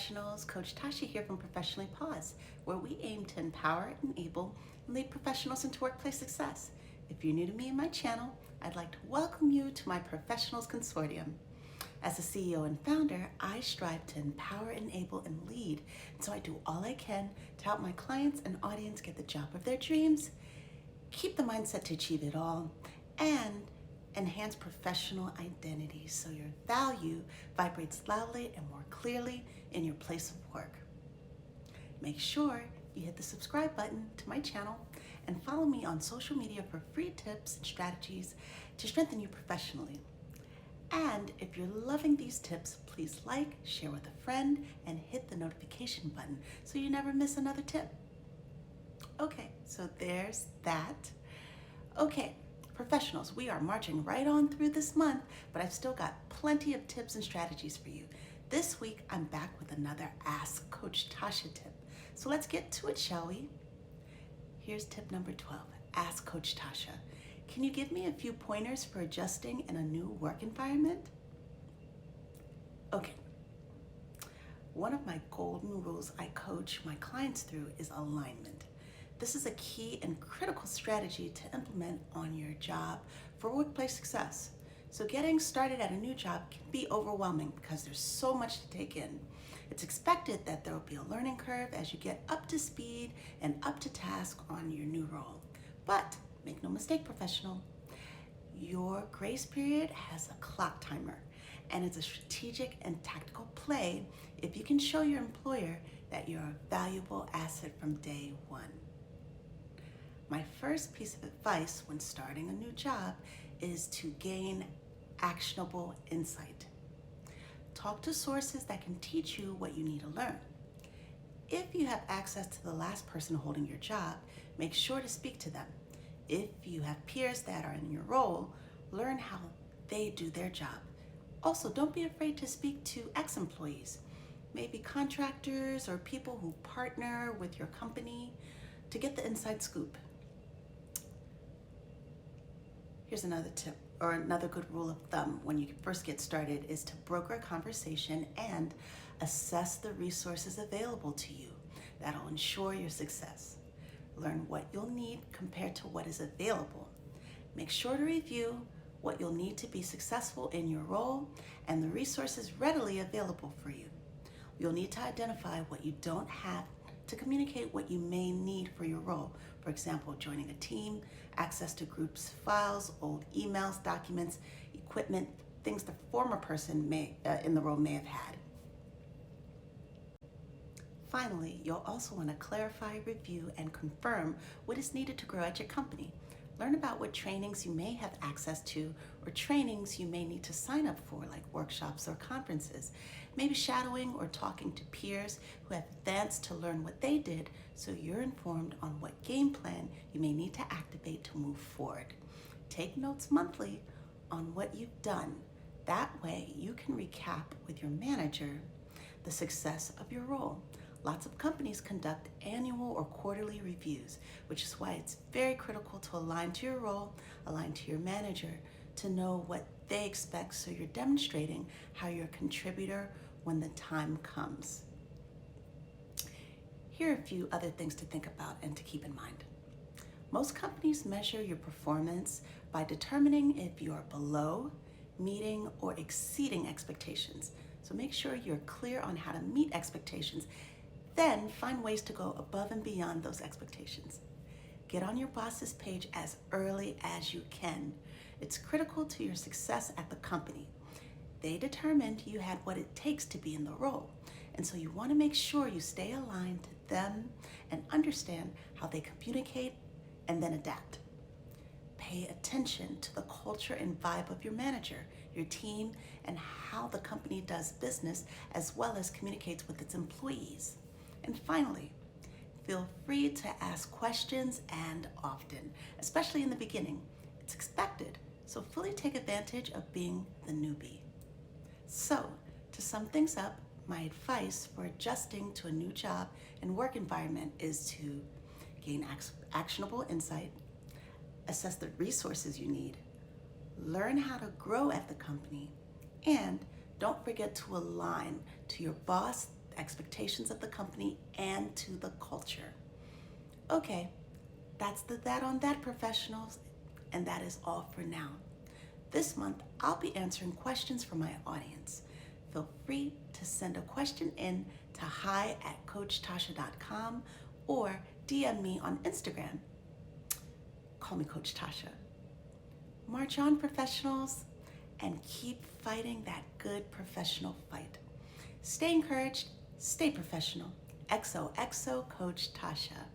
professionals, Coach Tasha here from Professionally Pause, where we aim to empower, enable, and lead professionals into workplace success. If you're new to me and my channel, I'd like to welcome you to my Professionals Consortium. As a CEO and founder, I strive to empower, enable, and lead, and so I do all I can to help my clients and audience get the job of their dreams, keep the mindset to achieve it all, and enhance professional identity so your value vibrates loudly and more clearly in your place of work. Make sure you hit the subscribe button to my channel and follow me on social media for free tips and strategies to strengthen you professionally. And if you're loving these tips, please like, share with a friend, and hit the notification button so you never miss another tip. Okay, so there's that. Okay, professionals, we are marching right on through this month, but I've still got plenty of tips and strategies for you. This week, I'm back with another Ask Coach Tasha tip. So let's get to it, shall we? Here's tip number 12, Ask Coach Tasha. Can you give me a few pointers for adjusting in a new work environment? Okay. One of my golden rules I coach my clients through is alignment. This is a key and critical strategy to implement on your job for workplace success. So getting started at a new job can be overwhelming because there's so much to take in. It's expected that there will be a learning curve as you get up to speed and up to task on your new role. But make no mistake, professional, your grace period has a clock timer, and it's a strategic and tactical play if you can show your employer that you're a valuable asset from day one. My first piece of advice when starting a new job is to gain actionable insight. Talk to sources that can teach you what you need to learn. If you have access to the last person holding your job, make sure to speak to them. If you have peers that are in your role, learn how they do their job. Also, don't be afraid to speak to ex-employees, maybe contractors or people who partner with your company to get the inside scoop. Here's another tip, or another good rule of thumb when you first get started, is to broker a conversation and assess the resources available to you. That'll ensure your success. Learn what you'll need compared to what is available. Make sure to review what you'll need to be successful in your role and the resources readily available for you. You'll need to identify what you don't have to communicate what you may need for your role. For example, joining a team, access to groups' files, old emails, documents, equipment, things the former person in the role may have had. Finally, you'll also want to clarify, review, and confirm what is needed to grow at your company. Learn about what trainings you may have access to or trainings you may need to sign up for, like workshops or conferences. Maybe shadowing or talking to peers who have advanced to learn what they did so you're informed on what game plan you may need to activate to move forward. Take notes monthly on what you've done. That way you can recap with your manager the success of your role. Lots of companies conduct annual or quarterly reviews, which is why it's very critical to align to your role, align to your manager, to know what they expect so you're demonstrating how you're a contributor when the time comes. Here are a few other things to think about and to keep in mind. Most companies measure your performance by determining if you are below, meeting, or exceeding expectations. So make sure you're clear on how to meet expectations. Then find ways to go above and beyond those expectations. Get on your boss's page as early as you can. It's critical to your success at the company. They determined you had what it takes to be in the role, and so you want to make sure you stay aligned to them and understand how they communicate and then adapt. Pay attention to the culture and vibe of your manager, your team, and how the company does business as well as communicates with its employees. And finally, feel free to ask questions and often, especially in the beginning. It's expected, so fully take advantage of being the newbie. So, to sum things up, my advice for adjusting to a new job and work environment is to gain actionable insight, assess the resources you need, learn how to grow at the company, and don't forget to align to your boss, the expectations of the company and to the culture. Okay, that's that on that, professionals, and that is all for now. This month, I'll be answering questions from my audience. Feel free to send a question in to hi@coachtasha.com or DM me on Instagram. Call me Coach Tasha. March on, professionals, and keep fighting that good professional fight. Stay encouraged, stay professional. XOXO Coach Tasha.